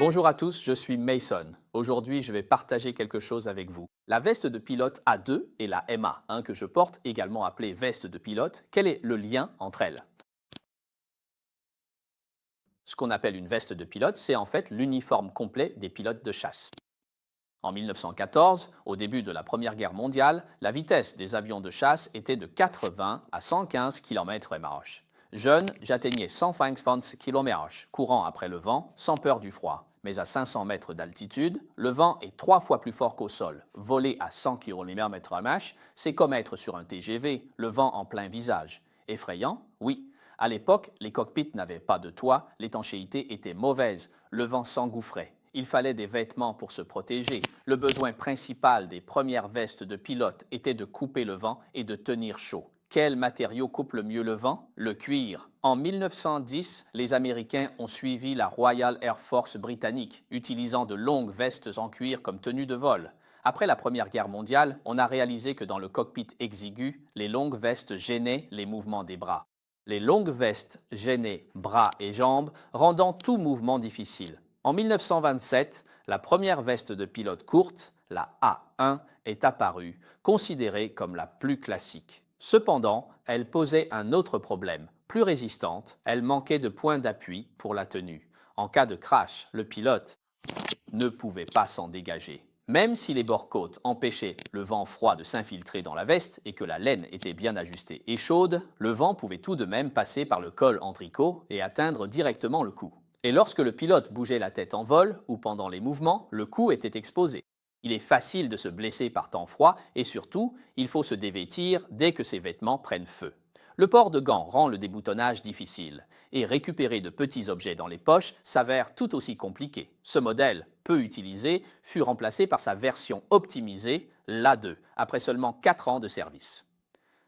Bonjour à tous, je suis Mason. Aujourd'hui, je vais partager quelque chose avec vous. La veste de pilote A2 et la MA1 que je porte, également appelée veste de pilote, quel est le lien entre elles? Ce qu'on appelle une veste de pilote, c'est en fait l'uniforme complet des pilotes de chasse. En 1914, au début de la Première Guerre mondiale, la vitesse des avions de chasse était de 80 à 115 km/h. Jeune, j'atteignais 125 km/h, courant après le vent, sans peur du froid. Mais à 500 mètres d'altitude, le vent est 3 fois plus fort qu'au sol. Voler à 100 km/h, c'est comme être sur un TGV, le vent en plein visage. Effrayant? Oui. À l'époque, les cockpits n'avaient pas de toit, l'étanchéité était mauvaise, le vent s'engouffrait. Il fallait des vêtements pour se protéger. Le besoin principal des premières vestes de pilote était de couper le vent et de tenir chaud. Quel matériau coupe le mieux le vent? Le cuir. En 1910, les Américains ont suivi la Royal Air Force britannique, utilisant de longues vestes en cuir comme tenue de vol. Après la Première Guerre mondiale, on a réalisé que dans le cockpit exigu, les longues vestes gênaient les mouvements des bras. Les longues vestes gênaient bras et jambes, rendant tout mouvement difficile. En 1927, la première veste de pilote courte, la A1, est apparue, considérée comme la plus classique. Cependant, elle posait un autre problème. Plus résistante, elle manquait de points d'appui pour la tenue. En cas de crash, le pilote ne pouvait pas s'en dégager. Même si les bords-côtes empêchaient le vent froid de s'infiltrer dans la veste et que la laine était bien ajustée et chaude, le vent pouvait tout de même passer par le col en tricot et atteindre directement le cou. Et lorsque le pilote bougeait la tête en vol ou pendant les mouvements, le cou était exposé. Il est facile de se blesser par temps froid et surtout, il faut se dévêtir dès que ses vêtements prennent feu. Le port de gants rend le déboutonnage difficile et récupérer de petits objets dans les poches s'avère tout aussi compliqué. Ce modèle, peu utilisé, fut remplacé par sa version optimisée, l'A2, après seulement 4 ans de service.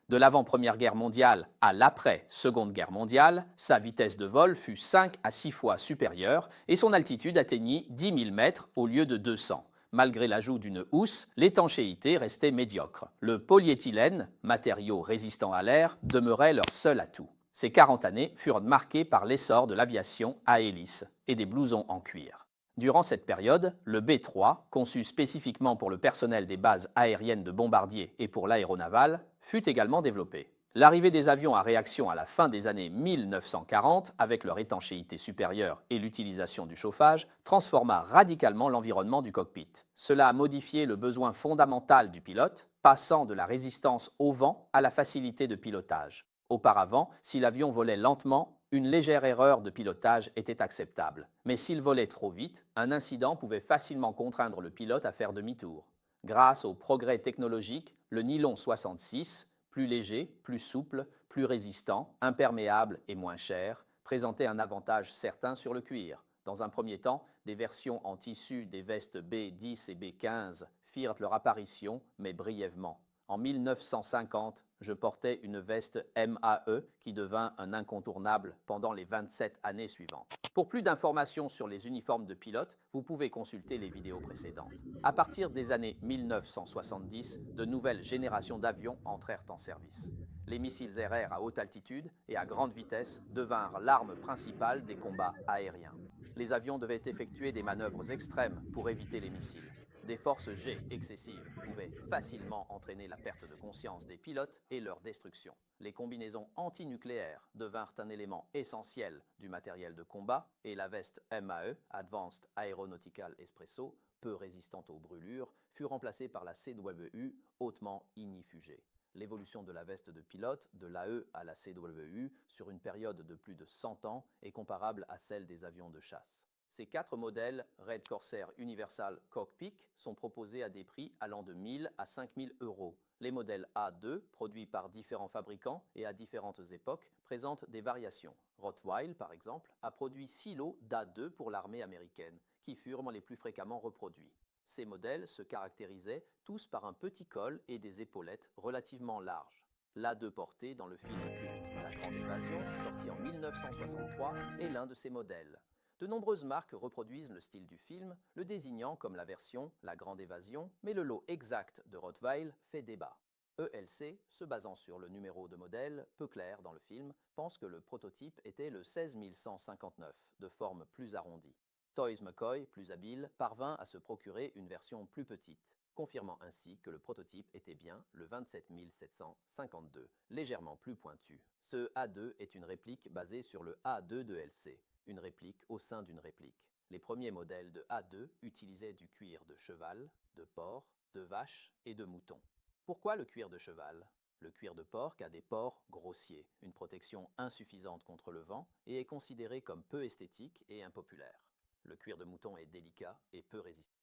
De l'avant-première guerre mondiale à l'après-seconde guerre mondiale, sa vitesse de vol fut 5 à 6 fois supérieure et son altitude atteignit 10 000 mètres au lieu de 200. Malgré l'ajout d'une housse, l'étanchéité restait médiocre. Le polyéthylène, matériau résistant à l'air, demeurait leur seul atout. Ces 40 années furent marquées par l'essor de l'aviation à hélice et des blousons en cuir. Durant cette période, le B-3, conçu spécifiquement pour le personnel des bases aériennes de Bombardier et pour l'aéronaval, fut également développé. L'arrivée des avions à réaction à la fin des années 1940, avec leur étanchéité supérieure et l'utilisation du chauffage, transforma radicalement l'environnement du cockpit. Cela a modifié le besoin fondamental du pilote, passant de la résistance au vent à la facilité de pilotage. Auparavant, si l'avion volait lentement, une légère erreur de pilotage était acceptable. Mais s'il volait trop vite, un incident pouvait facilement contraindre le pilote à faire demi-tour. Grâce aux progrès technologiques, le nylon 66, plus léger, plus souple, plus résistant, imperméable et moins cher, présentait un avantage certain sur le cuir. Dans un premier temps, des versions en tissu des vestes B10 et B15 firent leur apparition, mais brièvement. En 1950, je portais une veste MAE qui devint un incontournable pendant les 27 années suivantes. Pour plus d'informations sur les uniformes de pilote, vous pouvez consulter les vidéos précédentes. À partir des années 1970, de nouvelles générations d'avions entrèrent en service. Les missiles air-air à haute altitude et à grande vitesse devinrent l'arme principale des combats aériens. Les avions devaient effectuer des manœuvres extrêmes pour éviter les missiles. Des forces G excessives pouvaient facilement entraîner la perte de conscience des pilotes et leur destruction. Les combinaisons antinucléaires devinrent un élément essentiel du matériel de combat et la veste MAE, Advanced Aeronautical Espresso, peu résistante aux brûlures, fut remplacée par la CWU, hautement ignifugée. L'évolution de la veste de pilote, de l'AE à la CWU, sur une période de plus de 100 ans, est comparable à celle des avions de chasse. Ces 4 modèles Red Corsair Universal Cockpit sont proposés à des prix allant de 1 000 à 5 000 euros. Les modèles A2, produits par différents fabricants et à différentes époques, présentent des variations. Rottweil, par exemple, a produit 6 lots d'A2 pour l'armée américaine, qui furent les plus fréquemment reproduits. Ces modèles se caractérisaient tous par un petit col et des épaulettes relativement larges. L'A2 porté dans le film culte La Grande Évasion, sorti en 1963, est l'un de ces modèles. De nombreuses marques reproduisent le style du film, le désignant comme la version La Grande Évasion, mais le lot exact de Rottweil fait débat. ELC, se basant sur le numéro de modèle, peu clair dans le film, pense que le prototype était le 16159, de forme plus arrondie. Toys McCoy, plus habile, parvint à se procurer une version plus petite, confirmant ainsi que le prototype était bien le 27752, légèrement plus pointu. Ce A2 est une réplique basée sur le A2 de LC, une réplique au sein d'une réplique. Les premiers modèles de A2 utilisaient du cuir de cheval, de porc, de vache et de mouton. Pourquoi le cuir de cheval ? Le cuir de porc a des pores grossiers, une protection insuffisante contre le vent et est considéré comme peu esthétique et impopulaire. Le cuir de mouton est délicat et peu résistant.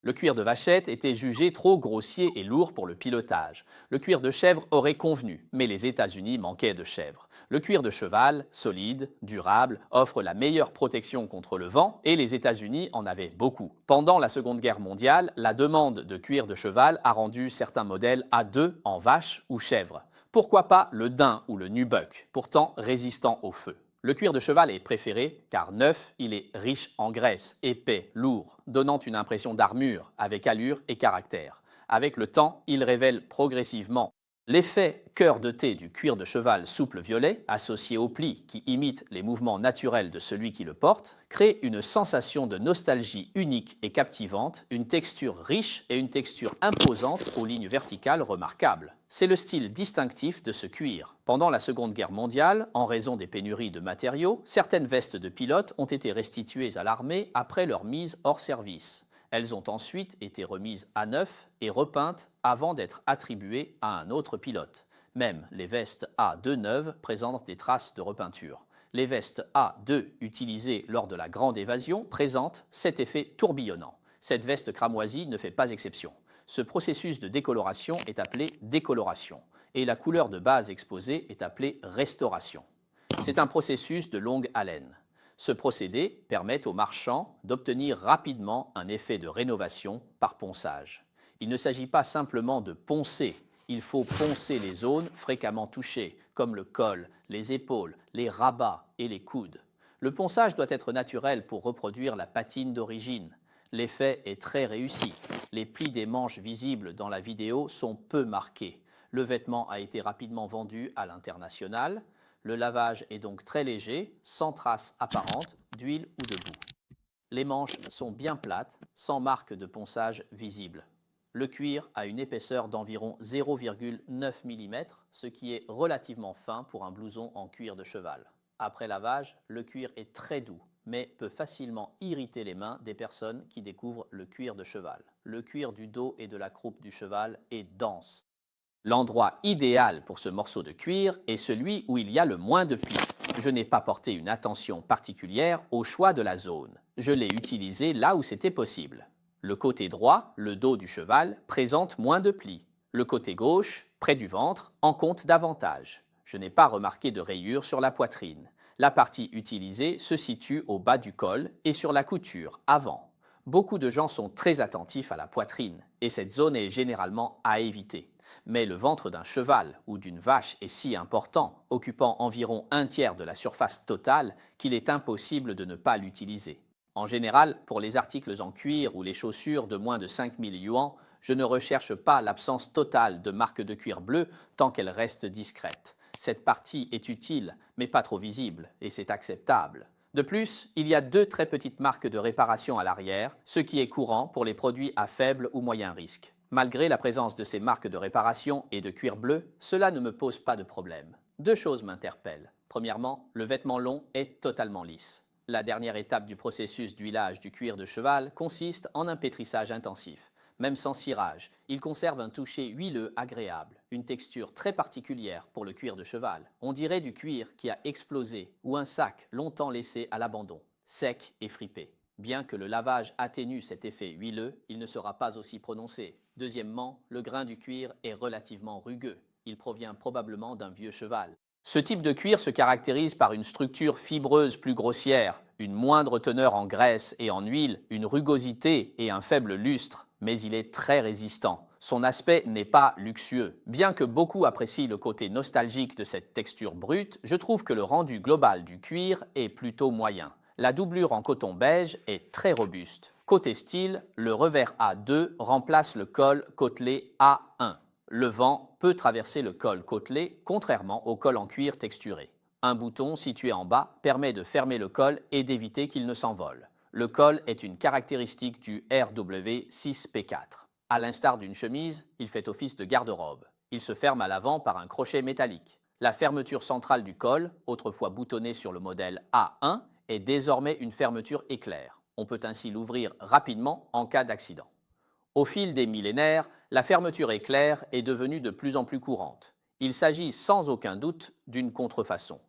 Le cuir de vachette était jugé trop grossier et lourd pour le pilotage. Le cuir de chèvre aurait convenu, mais les États-Unis manquaient de chèvre. Le cuir de cheval, solide, durable, offre la meilleure protection contre le vent et les États-Unis en avaient beaucoup. Pendant la Seconde Guerre mondiale, la demande de cuir de cheval a rendu certains modèles A2 en vache ou chèvre. Pourquoi pas le daim ou le nubuck, pourtant résistant au feu. Le cuir de cheval est préféré car neuf, il est riche en graisse, épais, lourd, donnant une impression d'armure avec allure et caractère. Avec le temps, il révèle progressivement l'effet cœur de thé du cuir de cheval souple violet, associé au pli qui imite les mouvements naturels de celui qui le porte, crée une sensation de nostalgie unique et captivante, une texture riche et une texture imposante aux lignes verticales remarquables. C'est le style distinctif de ce cuir. Pendant la Seconde Guerre mondiale, en raison des pénuries de matériaux, certaines vestes de pilotes ont été restituées à l'armée après leur mise hors service. Elles ont ensuite été remises à neuf et repeintes avant d'être attribuées à un autre pilote. Même les vestes A2 neuves présentent des traces de repeinture. Les vestes A2 utilisées lors de la Grande Évasion présentent cet effet tourbillonnant. Cette veste cramoisie ne fait pas exception. Ce processus de décoloration est appelé décoloration et la couleur de base exposée est appelée restauration. C'est un processus de longue haleine. Ce procédé permet aux marchands d'obtenir rapidement un effet de rénovation par ponçage. Il ne s'agit pas simplement de poncer, il faut poncer les zones fréquemment touchées, comme le col, les épaules, les rabats et les coudes. Le ponçage doit être naturel pour reproduire la patine d'origine. L'effet est très réussi. Les plis des manches visibles dans la vidéo sont peu marqués. Le vêtement a été rapidement vendu à l'international. Le lavage est donc très léger, sans traces apparentes d'huile ou de boue. Les manches sont bien plates, sans marque de ponçage visible. Le cuir a une épaisseur d'environ 0,9 mm, ce qui est relativement fin pour un blouson en cuir de cheval. Après lavage, le cuir est très doux, mais peut facilement irriter les mains des personnes qui découvrent le cuir de cheval. Le cuir du dos et de la croupe du cheval est dense. L'endroit idéal pour ce morceau de cuir est celui où il y a le moins de plis. Je n'ai pas porté une attention particulière au choix de la zone. Je l'ai utilisé là où c'était possible. Le côté droit, le dos du cheval, présente moins de plis. Le côté gauche, près du ventre, en compte davantage. Je n'ai pas remarqué de rayures sur la poitrine. La partie utilisée se situe au bas du col et sur la couture, avant. Beaucoup de gens sont très attentifs à la poitrine et cette zone est généralement à éviter. Mais le ventre d'un cheval ou d'une vache est si important, occupant environ un tiers de la surface totale, qu'il est impossible de ne pas l'utiliser. En général, pour les articles en cuir ou les chaussures de moins de 5000 yuan, je ne recherche pas l'absence totale de marque de cuir bleu tant qu'elle reste discrète. Cette partie est utile, mais pas trop visible, et c'est acceptable. De plus, il y a 2 très petites marques de réparation à l'arrière, ce qui est courant pour les produits à faible ou moyen risque. Malgré la présence de ces marques de réparation et de cuir bleu, cela ne me pose pas de problème. 2 choses m'interpellent. Premièrement, le vêtement long est totalement lisse. La dernière étape du processus d'huilage du cuir de cheval consiste en un pétrissage intensif. Même sans cirage, il conserve un toucher huileux agréable, une texture très particulière pour le cuir de cheval. On dirait du cuir qui a explosé ou un sac longtemps laissé à l'abandon, sec et fripé. Bien que le lavage atténue cet effet huileux, il ne sera pas aussi prononcé. Deuxièmement, le grain du cuir est relativement rugueux. Il provient probablement d'un vieux cheval. Ce type de cuir se caractérise par une structure fibreuse plus grossière, une moindre teneur en graisse et en huile, une rugosité et un faible lustre, mais il est très résistant. Son aspect n'est pas luxueux. Bien que beaucoup apprécient le côté nostalgique de cette texture brute, je trouve que le rendu global du cuir est plutôt moyen. La doublure en coton beige est très robuste. Côté style, le revers A2 remplace le col côtelé A1. Le vent peut traverser le col côtelé, contrairement au col en cuir texturé. Un bouton situé en bas permet de fermer le col et d'éviter qu'il ne s'envole. Le col est une caractéristique du RW6P4. À l'instar d'une chemise, il fait office de garde-robe. Il se ferme à l'avant par un crochet métallique. La fermeture centrale du col, autrefois boutonnée sur le modèle A1, est désormais une fermeture éclair. On peut ainsi l'ouvrir rapidement en cas d'accident. Au fil des millénaires, la fermeture éclair est devenue de plus en plus courante. Il s'agit sans aucun doute d'une contrefaçon.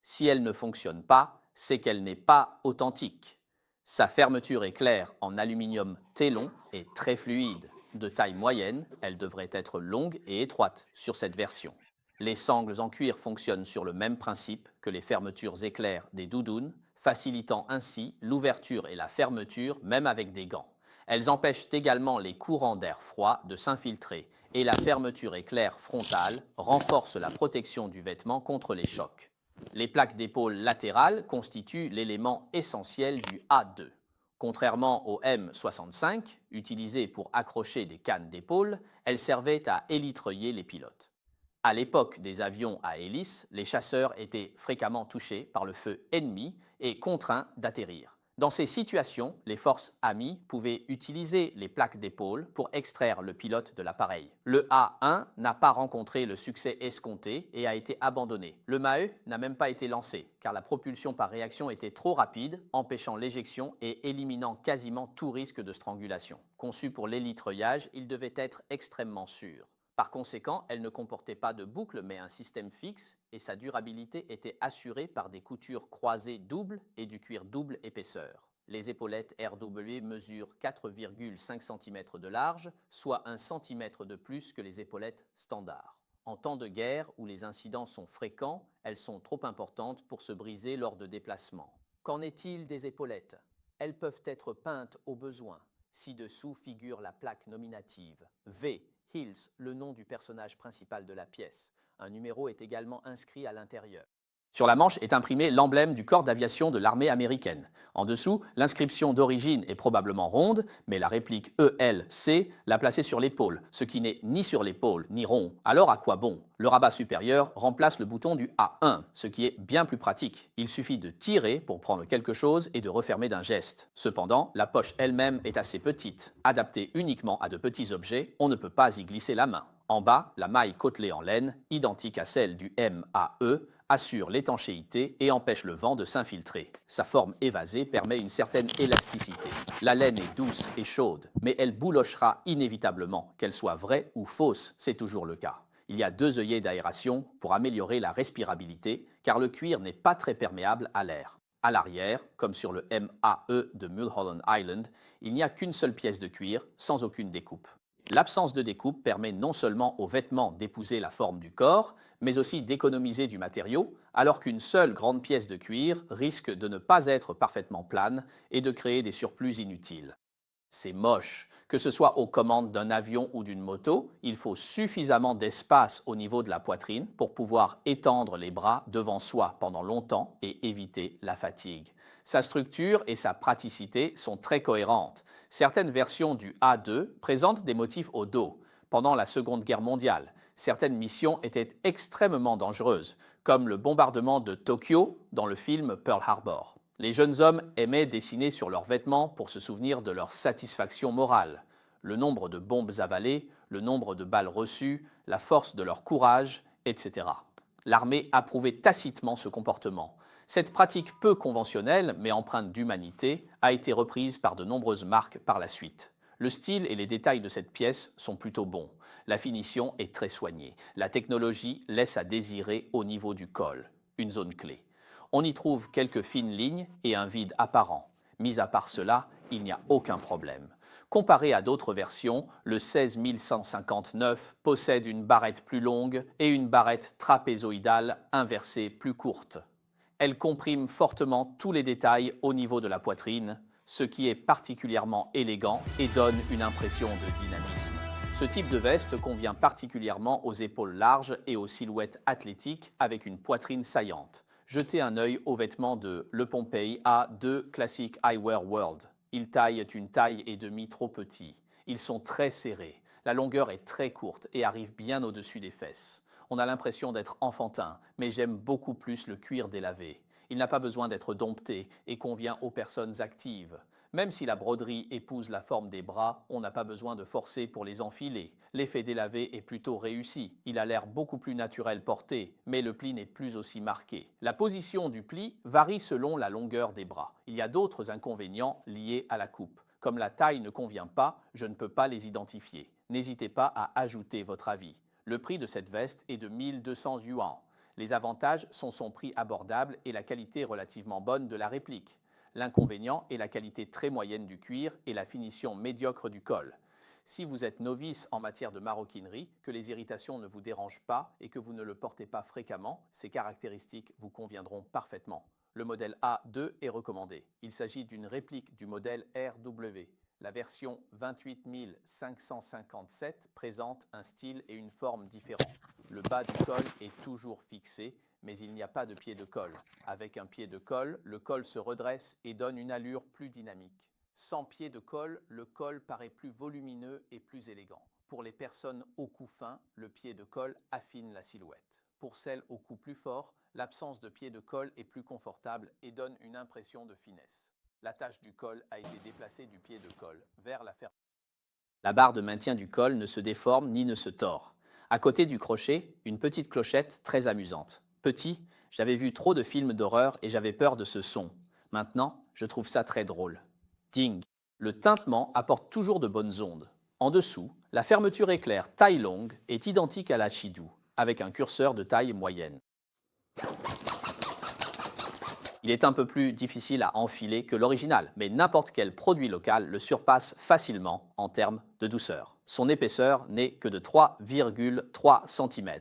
Si elle ne fonctionne pas, c'est qu'elle n'est pas authentique. Sa fermeture éclair en aluminium Teflon est très fluide. De taille moyenne, elle devrait être longue et étroite sur cette version. Les sangles en cuir fonctionnent sur le même principe que les fermetures éclair des doudounes, facilitant ainsi l'ouverture et la fermeture même avec des gants. Elles empêchent également les courants d'air froid de s'infiltrer et la fermeture éclair frontale renforce la protection du vêtement contre les chocs. Les plaques d'épaule latérales constituent l'élément essentiel du A2. Contrairement au M65, utilisé pour accrocher des cannes d'épaule, elles servaient à élitreiller les pilotes. À l'époque des avions à hélice, les chasseurs étaient fréquemment touchés par le feu ennemi et contraints d'atterrir. Dans ces situations, les forces amies pouvaient utiliser les plaques d'épaule pour extraire le pilote de l'appareil. Le A1 n'a pas rencontré le succès escompté et a été abandonné. Le MAE n'a même pas été lancé, car la propulsion par réaction était trop rapide, empêchant l'éjection et éliminant quasiment tout risque de strangulation. Conçu pour l'élitreillage, il devait être extrêmement sûr. Par conséquent, elle ne comportait pas de boucle mais un système fixe et sa durabilité était assurée par des coutures croisées doubles et du cuir double épaisseur. Les épaulettes RW mesurent 4,5 cm de large, soit 1 cm de plus que les épaulettes standards. En temps de guerre, où les incidents sont fréquents, elles sont trop importantes pour se briser lors de déplacements. Qu'en est-il des épaulettes? Elles peuvent être peintes au besoin. Ci-dessous figure la plaque nominative V. Hills, le nom du personnage principal de la pièce. Un numéro est également inscrit à l'intérieur. Sur la manche est imprimé l'emblème du corps d'aviation de l'armée américaine. En dessous, l'inscription d'origine est probablement ronde, mais la réplique ELC l'a placée sur l'épaule, ce qui n'est ni sur l'épaule ni rond. Alors à quoi bon? Le rabat supérieur remplace le bouton du A1, ce qui est bien plus pratique. Il suffit de tirer pour prendre quelque chose et de refermer d'un geste. Cependant, la poche elle-même est assez petite. Adaptée uniquement à de petits objets, on ne peut pas y glisser la main. En bas, la maille côtelée en laine, identique à celle du MAE, assure l'étanchéité et empêche le vent de s'infiltrer. Sa forme évasée permet une certaine élasticité. La laine est douce et chaude, mais elle boulochera inévitablement, qu'elle soit vraie ou fausse, c'est toujours le cas. Il y a 2 œillets d'aération pour améliorer la respirabilité, car le cuir n'est pas très perméable à l'air. À l'arrière, comme sur le MAE de Mulholland Island, il n'y a qu'une seule pièce de cuir, sans aucune découpe. L'absence de découpe permet non seulement aux vêtements d'épouser la forme du corps, mais aussi d'économiser du matériau, alors qu'une seule grande pièce de cuir risque de ne pas être parfaitement plane et de créer des surplus inutiles. C'est moche. Que ce soit aux commandes d'un avion ou d'une moto, il faut suffisamment d'espace au niveau de la poitrine pour pouvoir étendre les bras devant soi pendant longtemps et éviter la fatigue. Sa structure et sa praticité sont très cohérentes. Certaines versions du A2 présentent des motifs au dos. Pendant la Seconde Guerre mondiale, certaines missions étaient extrêmement dangereuses, comme le bombardement de Tokyo dans le film Pearl Harbor. Les jeunes hommes aimaient dessiner sur leurs vêtements pour se souvenir de leur satisfaction morale, le nombre de bombes avalées, le nombre de balles reçues, la force de leur courage, etc. L'armée approuvait tacitement ce comportement. Cette pratique peu conventionnelle, mais empreinte d'humanité, a été reprise par de nombreuses marques par la suite. Le style et les détails de cette pièce sont plutôt bons. La finition est très soignée. La technologie laisse à désirer au niveau du col, une zone clé. On y trouve quelques fines lignes et un vide apparent. Mis à part cela, il n'y a aucun problème. Comparé à d'autres versions, le 16159 possède une barrette plus longue et une barrette trapézoïdale inversée plus courte. Elle comprime fortement tous les détails au niveau de la poitrine, ce qui est particulièrement élégant et donne une impression de dynamisme. Ce type de veste convient particulièrement aux épaules larges et aux silhouettes athlétiques avec une poitrine saillante. Jetez un œil aux vêtements de Le Pompei A2 Classic Eyewear World. Ils taillent une taille et demie trop petit. Ils sont très serrés. La longueur est très courte et arrive bien au-dessus des fesses. On a l'impression d'être enfantin, mais j'aime beaucoup plus le cuir délavé. Il n'a pas besoin d'être dompté et convient aux personnes actives. Même si la broderie épouse la forme des bras, on n'a pas besoin de forcer pour les enfiler. L'effet délavé est plutôt réussi. Il a l'air beaucoup plus naturel porté, mais le pli n'est plus aussi marqué. La position du pli varie selon la longueur des bras. Il y a d'autres inconvénients liés à la coupe. Comme la taille ne convient pas, je ne peux pas les identifier. N'hésitez pas à ajouter votre avis. Le prix de cette veste est de 1200 yuan. Les avantages sont son prix abordable et la qualité relativement bonne de la réplique. L'inconvénient est la qualité très moyenne du cuir et la finition médiocre du col. Si vous êtes novice en matière de maroquinerie, que les irritations ne vous dérangent pas et que vous ne le portez pas fréquemment, ces caractéristiques vous conviendront parfaitement. Le modèle A2 est recommandé. Il s'agit d'une réplique du modèle RW. La version 28557 présente un style et une forme différents. Le bas du col est toujours fixé, mais il n'y a pas de pied de colle. Avec un pied de colle, le col se redresse et donne une allure plus dynamique. Sans pied de colle, le col paraît plus volumineux et plus élégant. Pour les personnes au cou fin, le pied de colle affine la silhouette. Pour celles au cou plus fort, l'absence de pied de colle est plus confortable et donne une impression de finesse. L'attache du col a été déplacée du pied de colle vers la fermeture. La barre de maintien du col ne se déforme ni ne se tord. À côté du crochet, une petite clochette très amusante. Petit, j'avais vu trop de films d'horreur et j'avais peur de ce son. Maintenant, je trouve ça très drôle. Ding. Le tintement apporte toujours de bonnes ondes. En dessous, la fermeture éclair taille longue est identique à la Shidou, avec un curseur de taille moyenne. Il est un peu plus difficile à enfiler que l'original, mais n'importe quel produit local le surpasse facilement en termes de douceur. Son épaisseur n'est que de 3,3 cm,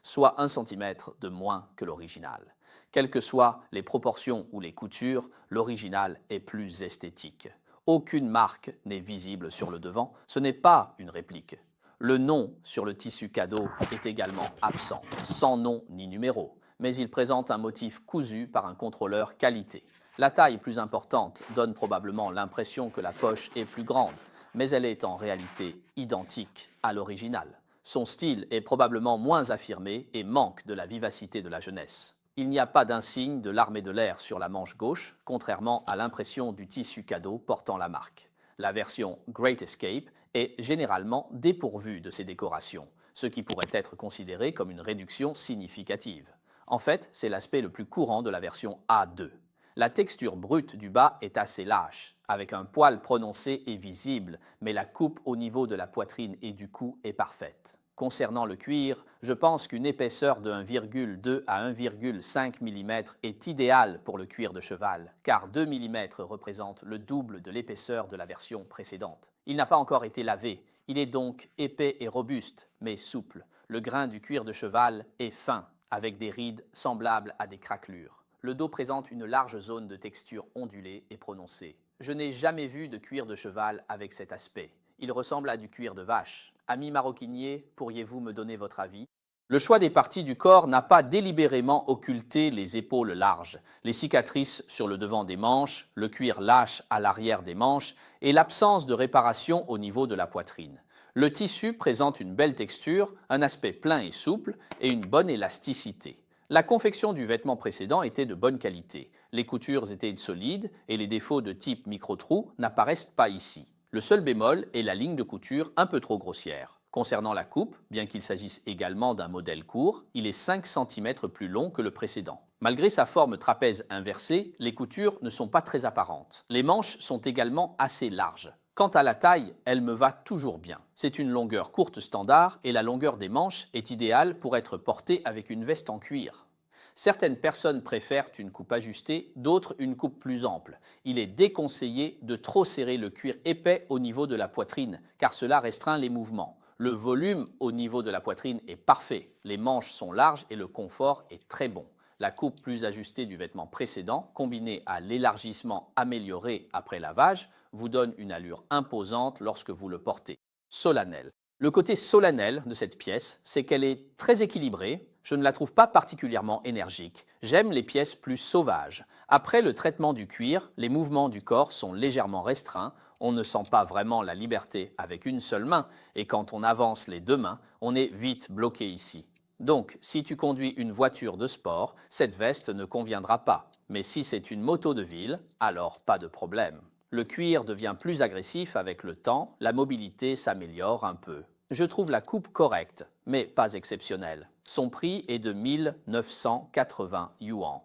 soit 1 cm de moins que l'original. Quelles que soient les proportions ou les coutures, l'original est plus esthétique. Aucune marque n'est visible sur le devant, ce n'est pas une réplique. Le nom sur le tissu cadeau est également absent, sans nom ni numéro, mais il présente un motif cousu par un contrôleur qualité. La taille plus importante donne probablement l'impression que la poche est plus grande, mais elle est en réalité identique à l'original. Son style est probablement moins affirmé et manque de la vivacité de la jeunesse. Il n'y a pas d'insigne de l'armée de l'air sur la manche gauche, contrairement à l'impression du tissu cadeau portant la marque. La version Great Escape est généralement dépourvue de ces décorations, ce qui pourrait être considéré comme une réduction significative. En fait, c'est l'aspect le plus courant de la version A2. La texture brute du bas est assez lâche, avec un poil prononcé et visible, mais la coupe au niveau de la poitrine et du cou est parfaite. Concernant le cuir, je pense qu'une épaisseur de 1,2 à 1,5 mm est idéale pour le cuir de cheval, car 2 mm représente le double de l'épaisseur de la version précédente. Il n'a pas encore été lavé, il est donc épais et robuste, mais souple. Le grain du cuir de cheval est fin, avec des rides semblables à des craquelures. Le dos présente une large zone de texture ondulée et prononcée. Je n'ai jamais vu de cuir de cheval avec cet aspect. Il ressemble à du cuir de vache. Amis maroquiniers, pourriez-vous me donner votre avis? Le choix des parties du corps n'a pas délibérément occulté les épaules larges, les cicatrices sur le devant des manches, le cuir lâche à l'arrière des manches et l'absence de réparation au niveau de la poitrine. Le tissu présente une belle texture, un aspect plein et souple et une bonne élasticité. La confection du vêtement précédent était de bonne qualité. Les coutures étaient solides et les défauts de type micro-trou n'apparaissent pas ici. Le seul bémol est la ligne de couture un peu trop grossière. Concernant la coupe, bien qu'il s'agisse également d'un modèle court, il est 5 cm plus long que le précédent. Malgré sa forme trapèze inversée, les coutures ne sont pas très apparentes. Les manches sont également assez larges. Quant à la taille, elle me va toujours bien. C'est une longueur courte standard et la longueur des manches est idéale pour être portée avec une veste en cuir. Certaines personnes préfèrent une coupe ajustée, d'autres une coupe plus ample. Il est déconseillé de trop serrer le cuir épais au niveau de la poitrine, car cela restreint les mouvements. Le volume au niveau de la poitrine est parfait, les manches sont larges et le confort est très bon. La coupe plus ajustée du vêtement précédent, combinée à l'élargissement amélioré après lavage, vous donne une allure imposante lorsque vous le portez. Solennel. Le côté solennel de cette pièce, c'est qu'elle est très équilibrée. Je ne la trouve pas particulièrement énergique. J'aime les pièces plus sauvages. Après le traitement du cuir, les mouvements du corps sont légèrement restreints. On ne sent pas vraiment la liberté avec une seule main. Et quand on avance les deux mains, on est vite bloqué ici. Donc, si tu conduis une voiture de sport, cette veste ne conviendra pas. Mais si c'est une moto de ville, alors pas de problème. Le cuir devient plus agressif avec le temps, la mobilité s'améliore un peu. Je trouve la coupe correcte, mais pas exceptionnelle. Son prix est de 1980 yuan.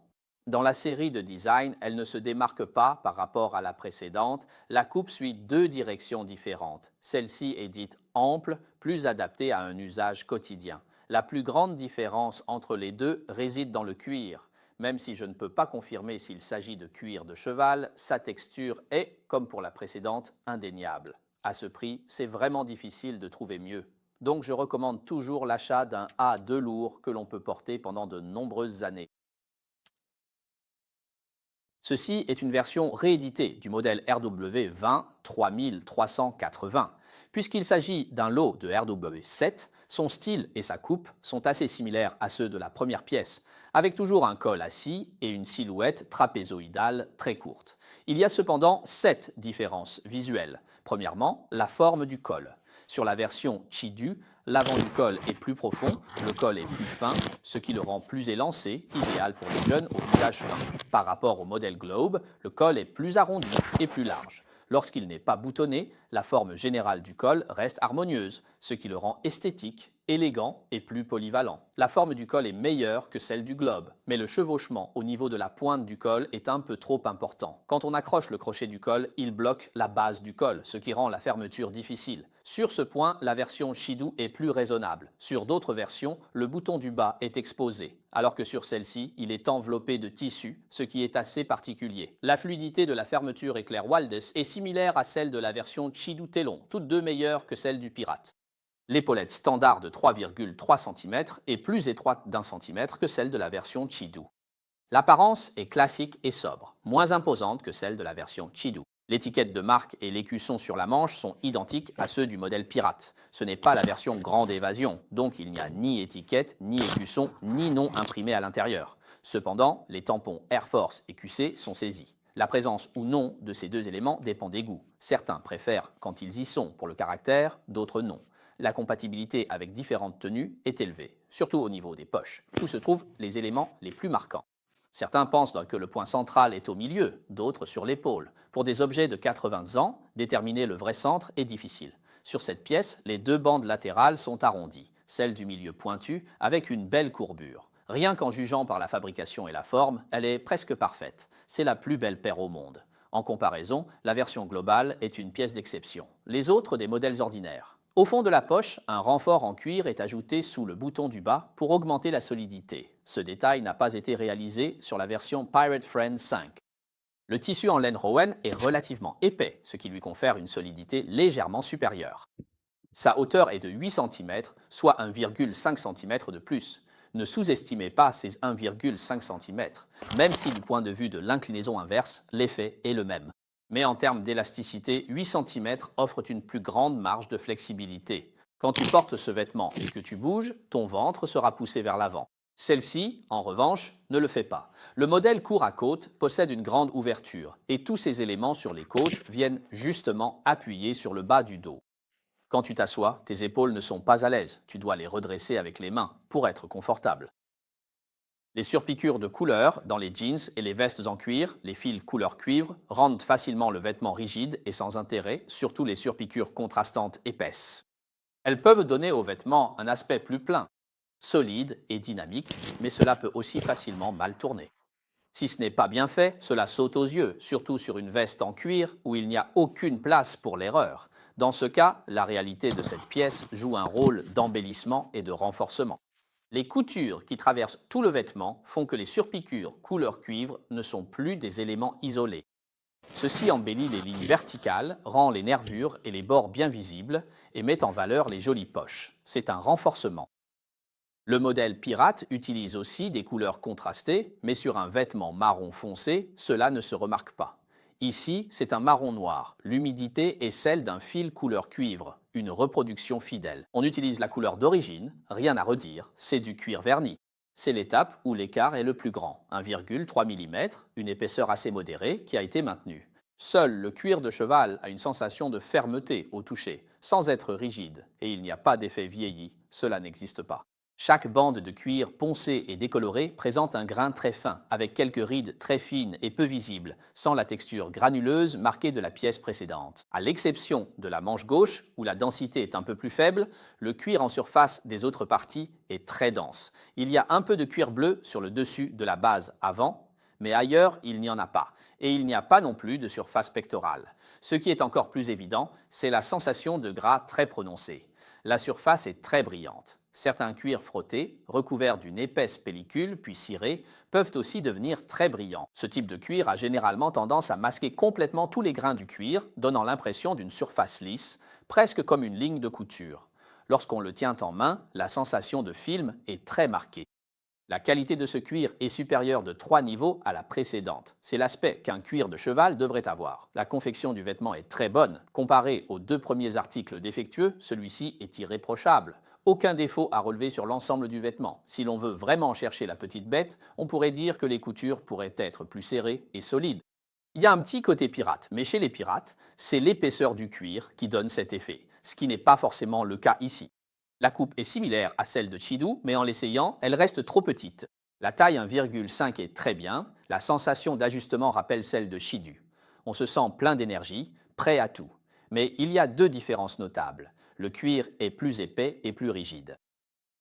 Dans la série de design, elle ne se démarque pas par rapport à la précédente. La coupe suit deux directions différentes. Celle-ci est dite ample, plus adaptée à un usage quotidien. La plus grande différence entre les deux réside dans le cuir. Même si je ne peux pas confirmer s'il s'agit de cuir de cheval, sa texture est, comme pour la précédente, indéniable. À ce prix, c'est vraiment difficile de trouver mieux. Donc je recommande toujours l'achat d'un A2 lourd que l'on peut porter pendant de nombreuses années. Ceci est une version rééditée du modèle RW20 3380. Puisqu'il s'agit d'un lot de RW7, son style et sa coupe sont assez similaires à ceux de la première pièce, avec toujours un col assis et une silhouette trapézoïdale très courte. Il y a cependant 7 différences visuelles. Premièrement, la forme du col. Sur la version Chidu, l'avant du col est plus profond, le col est plus fin, ce qui le rend plus élancé, idéal pour les jeunes au visage fin. Par rapport au modèle Globe, le col est plus arrondi et plus large. Lorsqu'il n'est pas boutonné, la forme générale du col reste harmonieuse, ce qui le rend esthétique, élégant et plus polyvalent. La forme du col est meilleure que celle du globe, mais le chevauchement au niveau de la pointe du col est un peu trop important. Quand on accroche le crochet du col, il bloque la base du col, ce qui rend la fermeture difficile. Sur ce point, la version Chidu est plus raisonnable. Sur d'autres versions, le bouton du bas est exposé, alors que sur celle-ci, il est enveloppé de tissu, ce qui est assez particulier. La fluidité de la fermeture éclair Waldes est similaire à celle de la version Chidu Telon, toutes deux meilleures que celle du Pirate. L'épaulette standard de 3,3 cm est plus étroite d'1 cm que celle de la version Chidu. L'apparence est classique et sobre, moins imposante que celle de la version Chidu. L'étiquette de marque et l'écusson sur la manche sont identiques à ceux du modèle Pirate. Ce n'est pas la version Grande Évasion, donc il n'y a ni étiquette, ni écusson, ni nom imprimé à l'intérieur. Cependant, les tampons Air Force et QC sont saisis. La présence ou non de ces deux éléments dépend des goûts. Certains préfèrent quand ils y sont pour le caractère, d'autres non. La compatibilité avec différentes tenues est élevée, surtout au niveau des poches, où se trouvent les éléments les plus marquants. Certains pensent que le point central est au milieu, d'autres sur l'épaule. Pour des objets de 80 ans, déterminer le vrai centre est difficile. Sur cette pièce, les deux bandes latérales sont arrondies, celle du milieu pointue avec une belle courbure. Rien qu'en jugeant par la fabrication et la forme, elle est presque parfaite. C'est la plus belle paire au monde. En comparaison, la version globale est une pièce d'exception. Les autres des modèles ordinaires. Au fond de la poche, un renfort en cuir est ajouté sous le bouton du bas pour augmenter la solidité. Ce détail n'a pas été réalisé sur la version Pirate Friend 5. Le tissu en laine Rowan est relativement épais, ce qui lui confère une solidité légèrement supérieure. Sa hauteur est de 8 cm, soit 1,5 cm de plus. Ne sous-estimez pas ces 1,5 cm, même si du point de vue de l'inclinaison inverse, l'effet est le même. Mais en termes d'élasticité, 8 cm offrent une plus grande marge de flexibilité. Quand tu portes ce vêtement et que tu bouges, ton ventre sera poussé vers l'avant. Celle-ci, en revanche, ne le fait pas. Le modèle court à côte possède une grande ouverture et tous ces éléments sur les côtes viennent justement appuyer sur le bas du dos. Quand tu t'assois, tes épaules ne sont pas à l'aise, tu dois les redresser avec les mains pour être confortable. Les surpiqûres de couleur dans les jeans et les vestes en cuir, les fils couleur cuivre, rendent facilement le vêtement rigide et sans intérêt, surtout les surpiqûres contrastantes épaisses. Elles peuvent donner au vêtement un aspect plus plein, solide et dynamique, mais cela peut aussi facilement mal tourner. Si ce n'est pas bien fait, cela saute aux yeux, surtout sur une veste en cuir où il n'y a aucune place pour l'erreur. Dans ce cas, la réalité de cette pièce joue un rôle d'embellissement et de renforcement. Les coutures qui traversent tout le vêtement font que les surpiqûres couleur cuivre ne sont plus des éléments isolés. Ceci embellit les lignes verticales, rend les nervures et les bords bien visibles et met en valeur les jolies poches. C'est un renforcement. Le modèle Pirate utilise aussi des couleurs contrastées, mais sur un vêtement marron foncé, cela ne se remarque pas. Ici, c'est un marron noir. L'humidité est celle d'un fil couleur cuivre, une reproduction fidèle. On utilise la couleur d'origine, rien à redire, c'est du cuir verni. C'est l'étape où l'écart est le plus grand, 1,3 mm, une épaisseur assez modérée qui a été maintenue. Seul le cuir de cheval a une sensation de fermeté au toucher, sans être rigide, et il n'y a pas d'effet vieilli, cela n'existe pas. Chaque bande de cuir poncée et décolorée présente un grain très fin, avec quelques rides très fines et peu visibles, sans la texture granuleuse marquée de la pièce précédente. À l'exception de la manche gauche, où la densité est un peu plus faible, le cuir en surface des autres parties est très dense. Il y a un peu de cuir bleu sur le dessus de la base avant, mais ailleurs, il n'y en a pas. Et il n'y a pas non plus de surface pectorale. Ce qui est encore plus évident, c'est la sensation de gras très prononcée. La surface est très brillante. Certains cuirs frottés, recouverts d'une épaisse pellicule puis cirés, peuvent aussi devenir très brillants. Ce type de cuir a généralement tendance à masquer complètement tous les grains du cuir, donnant l'impression d'une surface lisse, presque comme une ligne de couture. Lorsqu'on le tient en main, la sensation de film est très marquée. La qualité de ce cuir est supérieure de 3 niveaux à la précédente. C'est l'aspect qu'un cuir de cheval devrait avoir. La confection du vêtement est très bonne. Comparé aux 2 premiers articles défectueux, celui-ci est irréprochable. Aucun défaut à relever sur l'ensemble du vêtement. Si l'on veut vraiment chercher la petite bête, on pourrait dire que les coutures pourraient être plus serrées et solides. Il y a un petit côté pirate, mais chez les pirates, c'est l'épaisseur du cuir qui donne cet effet, ce qui n'est pas forcément le cas ici. La coupe est similaire à celle de Chidu, mais en l'essayant, elle reste trop petite. La taille 1,5 est très bien, la sensation d'ajustement rappelle celle de Chidu. On se sent plein d'énergie, prêt à tout. Mais il y a 2 différences notables. Le cuir est plus épais et plus rigide.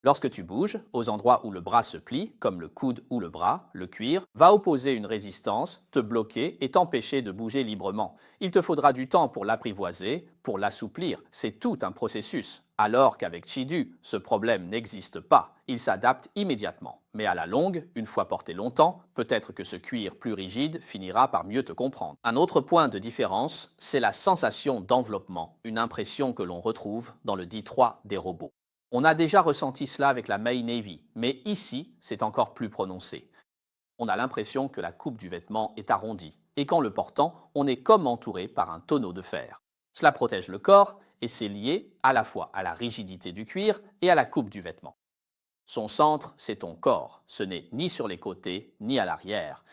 Lorsque tu bouges, aux endroits où le bras se plie, comme le coude ou le bras, le cuir va opposer une résistance, te bloquer et t'empêcher de bouger librement. Il te faudra du temps pour l'apprivoiser, pour l'assouplir. C'est tout un processus. Alors qu'avec Chidu, ce problème n'existe pas. Il s'adapte immédiatement. Mais à la longue, une fois porté longtemps, peut-être que ce cuir plus rigide finira par mieux te comprendre. Un autre point de différence, c'est la sensation d'enveloppement, une impression que l'on retrouve dans le D3 des robots. On a déjà ressenti cela avec la May Navy, mais ici, c'est encore plus prononcé. On a l'impression que la coupe du vêtement est arrondie, et qu'en le portant, on est comme entouré par un tonneau de fer. Cela protège le corps, et c'est lié à la fois à la rigidité du cuir et à la coupe du vêtement. Son centre, c'est ton corps. Ce n'est ni sur les côtés, ni à l'arrière.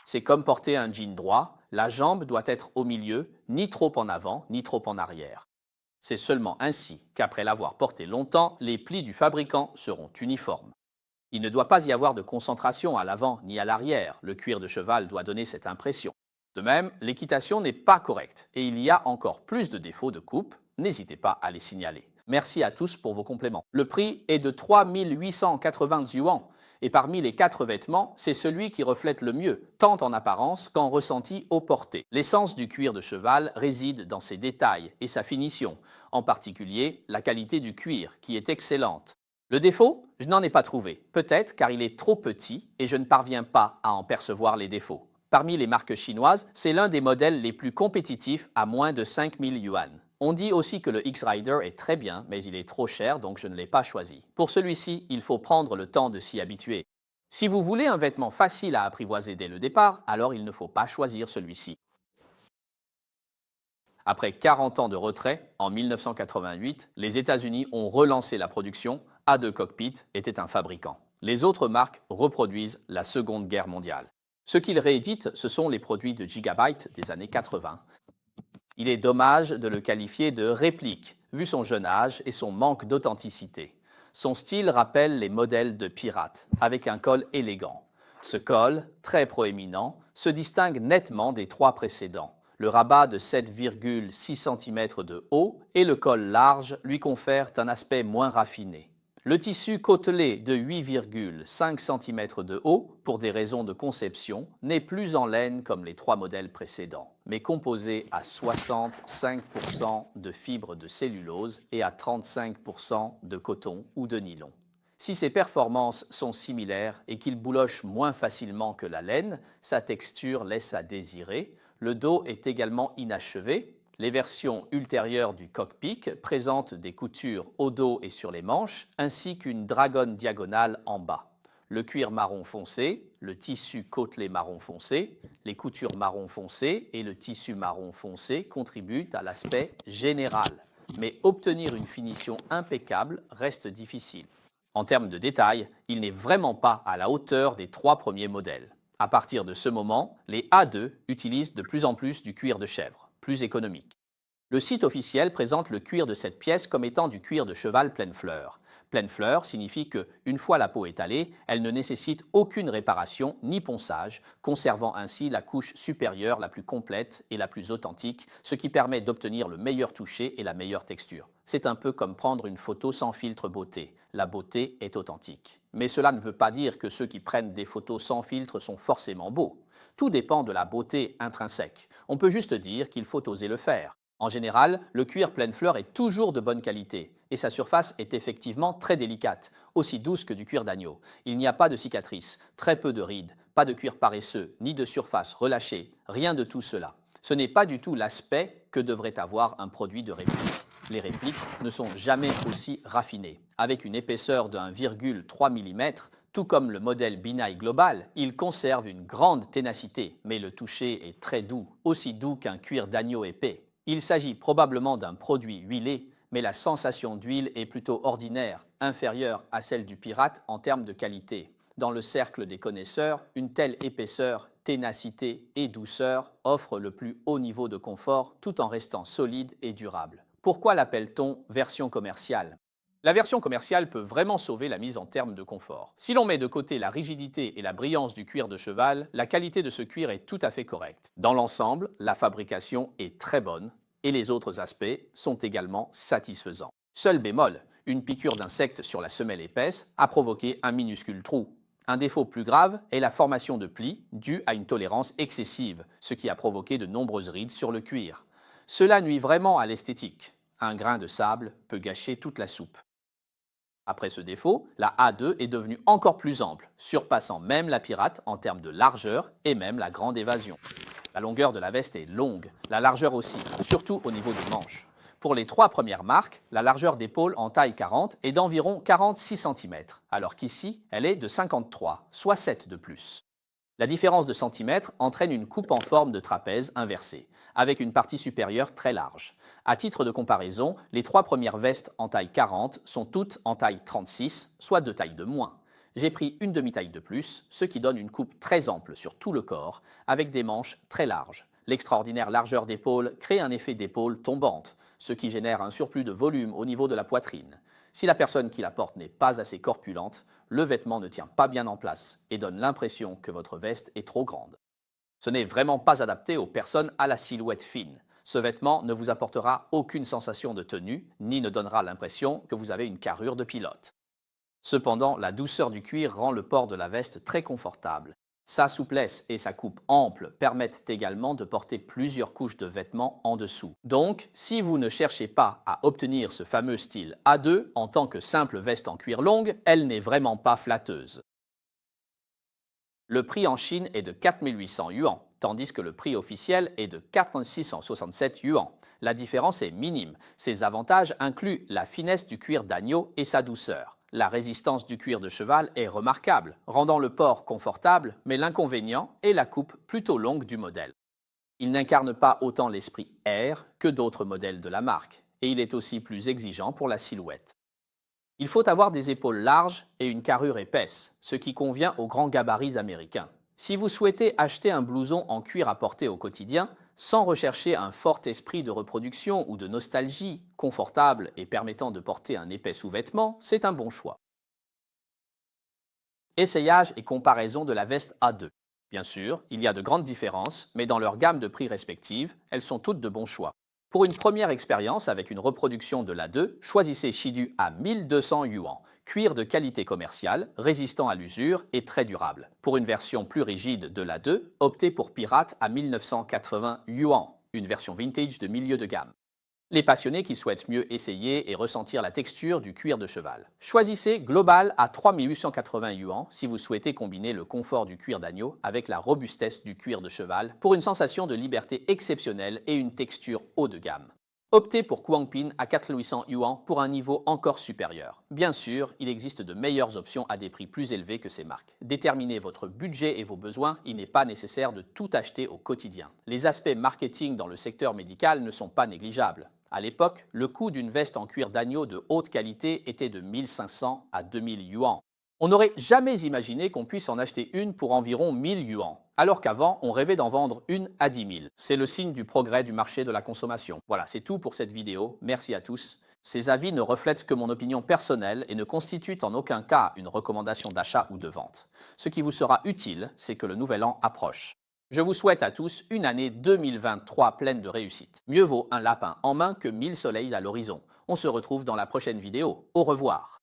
C'est comme porter un jean droit, la jambe doit être au milieu, ni trop en avant, ni trop en arrière. C'est seulement ainsi qu'après l'avoir porté longtemps, les plis du fabricant seront uniformes. Il ne doit pas y avoir de concentration à l'avant ni à l'arrière, le cuir de cheval doit donner cette impression. De même, l'équitation n'est pas correcte et il y a encore plus de défauts de coupe, n'hésitez pas à les signaler. Merci à tous pour vos compléments. Le prix est de 3 880 yuan et parmi les 4 vêtements, c'est celui qui reflète le mieux, tant en apparence qu'en ressenti au porté. L'essence du cuir de cheval réside dans ses détails et sa finition, en particulier la qualité du cuir, qui est excellente. Le défaut, je n'en ai pas trouvé, peut-être car il est trop petit et je ne parviens pas à en percevoir les défauts. Parmi les marques chinoises, c'est l'un des modèles les plus compétitifs à moins de 5000 yuan. On dit aussi que le X-Rider est très bien, mais il est trop cher, donc je ne l'ai pas choisi. Pour celui-ci, il faut prendre le temps de s'y habituer. Si vous voulez un vêtement facile à apprivoiser dès le départ, alors il ne faut pas choisir celui-ci. Après 40 ans de retrait, en 1988, les États-Unis ont relancé la production. A2 Cockpit était un fabricant. Les autres marques reproduisent la Seconde Guerre mondiale. Ce qu'ils rééditent, ce sont les produits de Gigabyte des années 80. Il est dommage de le qualifier de réplique, vu son jeune âge et son manque d'authenticité. Son style rappelle les modèles de pirates, avec un col élégant. Ce col, très proéminent, se distingue nettement des 3 précédents. Le rabat de 7,6 cm de haut et le col large lui confèrent un aspect moins raffiné. Le tissu côtelé de 8,5 cm de haut, pour des raisons de conception, n'est plus en laine comme les 3 modèles précédents, mais composé à 65% de fibres de cellulose et à 35% de coton ou de nylon. Si ses performances sont similaires et qu'il bouloche moins facilement que la laine, sa texture laisse à désirer. Le dos est également inachevé. Les versions ultérieures du cockpit présentent des coutures au dos et sur les manches, ainsi qu'une dragonne diagonale en bas. Le cuir marron foncé, le tissu côtelé marron foncé, les coutures marron foncé et le tissu marron foncé contribuent à l'aspect général. Mais obtenir une finition impeccable reste difficile. En termes de détails, il n'est vraiment pas à la hauteur des 3 premiers modèles. À partir de ce moment, les A2 utilisent de plus en plus du cuir de chèvre, plus économique. Le site officiel présente le cuir de cette pièce comme étant du cuir de cheval pleine fleur. Pleine fleur signifie que, une fois la peau étalée, elle ne nécessite aucune réparation ni ponçage, conservant ainsi la couche supérieure la plus complète et la plus authentique, ce qui permet d'obtenir le meilleur toucher et la meilleure texture. C'est un peu comme prendre une photo sans filtre beauté. La beauté est authentique. Mais cela ne veut pas dire que ceux qui prennent des photos sans filtre sont forcément beaux. Tout dépend de la beauté intrinsèque. On peut juste dire qu'il faut oser le faire. En général, le cuir pleine fleur est toujours de bonne qualité et sa surface est effectivement très délicate, aussi douce que du cuir d'agneau. Il n'y a pas de cicatrices, très peu de rides, pas de cuir paresseux, ni de surface relâchée, rien de tout cela. Ce n'est pas du tout l'aspect que devrait avoir un produit de réplique. Les répliques ne sont jamais aussi raffinées. Avec une épaisseur de 1,3 mm, tout comme le modèle Binaille Global, il conserve une grande ténacité, mais le toucher est très doux, aussi doux qu'un cuir d'agneau épais. Il s'agit probablement d'un produit huilé, mais la sensation d'huile est plutôt ordinaire, inférieure à celle du pirate en termes de qualité. Dans le cercle des connaisseurs, une telle épaisseur, ténacité et douceur offrent le plus haut niveau de confort tout en restant solide et durable. Pourquoi l'appelle-t-on version commerciale ? La version commerciale peut vraiment sauver la mise en termes de confort. Si l'on met de côté la rigidité et la brillance du cuir de cheval, la qualité de ce cuir est tout à fait correcte. Dans l'ensemble, la fabrication est très bonne et les autres aspects sont également satisfaisants. Seul bémol, une piqûre d'insecte sur la semelle épaisse a provoqué un minuscule trou. Un défaut plus grave est la formation de plis due à une tolérance excessive, ce qui a provoqué de nombreuses rides sur le cuir. Cela nuit vraiment à l'esthétique. Un grain de sable peut gâcher toute la soupe. Après ce défaut, la A2 est devenue encore plus ample, surpassant même la Pirate en termes de largeur et même la grande évasion. La longueur de la veste est longue, la largeur aussi, surtout au niveau des manches. Pour les 3 premières marques, la largeur d'épaule en taille 40 est d'environ 46 cm, alors qu'ici, elle est de 53, soit 7 de plus. La différence de centimètres entraîne une coupe en forme de trapèze inversée, avec une partie supérieure très large. À titre de comparaison, les 3 premières vestes en taille 40 sont toutes en taille 36, soit 2 tailles de moins. J'ai pris une demi-taille de plus, ce qui donne une coupe très ample sur tout le corps, avec des manches très larges. L'extraordinaire largeur d'épaule crée un effet d'épaule tombante, ce qui génère un surplus de volume au niveau de la poitrine. Si la personne qui la porte n'est pas assez corpulente, le vêtement ne tient pas bien en place et donne l'impression que votre veste est trop grande. Ce n'est vraiment pas adapté aux personnes à la silhouette fine. Ce vêtement ne vous apportera aucune sensation de tenue, ni ne donnera l'impression que vous avez une carrure de pilote. Cependant, la douceur du cuir rend le port de la veste très confortable. Sa souplesse et sa coupe ample permettent également de porter plusieurs couches de vêtements en dessous. Donc, si vous ne cherchez pas à obtenir ce fameux style A2 en tant que simple veste en cuir longue, elle n'est vraiment pas flatteuse. Le prix en Chine est de 4800 yuan, tandis que le prix officiel est de 4667 yuan. La différence est minime. Ses avantages incluent la finesse du cuir d'agneau et sa douceur. La résistance du cuir de cheval est remarquable, rendant le port confortable, mais l'inconvénient est la coupe plutôt longue du modèle. Il n'incarne pas autant l'esprit Air que d'autres modèles de la marque, et il est aussi plus exigeant pour la silhouette. Il faut avoir des épaules larges et une carrure épaisse, ce qui convient aux grands gabarits américains. Si vous souhaitez acheter un blouson en cuir à porter au quotidien, sans rechercher un fort esprit de reproduction ou de nostalgie, confortable et permettant de porter un épais sous-vêtement, c'est un bon choix. Essayage et comparaison de la veste A2. Bien sûr, il y a de grandes différences, mais dans leur gamme de prix respective, elles sont toutes de bons choix. Pour une première expérience avec une reproduction de l'A2, choisissez Shidu à 1200 yuan, cuir de qualité commerciale, résistant à l'usure et très durable. Pour une version plus rigide de l'A2, optez pour Pirate à 1980 yuan, une version vintage de milieu de gamme. Les passionnés qui souhaitent mieux essayer et ressentir la texture du cuir de cheval. Choisissez Global à 3880 yuan si vous souhaitez combiner le confort du cuir d'agneau avec la robustesse du cuir de cheval pour une sensation de liberté exceptionnelle et une texture haut de gamme. Optez pour Kuangpin à 4800 yuan pour un niveau encore supérieur. Bien sûr, il existe de meilleures options à des prix plus élevés que ces marques. Déterminez votre budget et vos besoins, il n'est pas nécessaire de tout acheter au quotidien. Les aspects marketing dans le secteur médical ne sont pas négligeables. À l'époque, le coût d'une veste en cuir d'agneau de haute qualité était de 1500 à 2000 yuan. On n'aurait jamais imaginé qu'on puisse en acheter une pour environ 1000 yuan, alors qu'avant, on rêvait d'en vendre une à 10 000. C'est le signe du progrès du marché de la consommation. Voilà, c'est tout pour cette vidéo. Merci à tous Ces avis ne reflètent que mon opinion personnelle et ne constituent en aucun cas une recommandation d'achat ou de vente. Ce qui vous sera utile, c'est que le nouvel an approche. Je vous souhaite à tous une année 2023 pleine de réussite. Mieux vaut un lapin en main que 1000 soleils à l'horizon. On se retrouve dans la prochaine vidéo. Au revoir.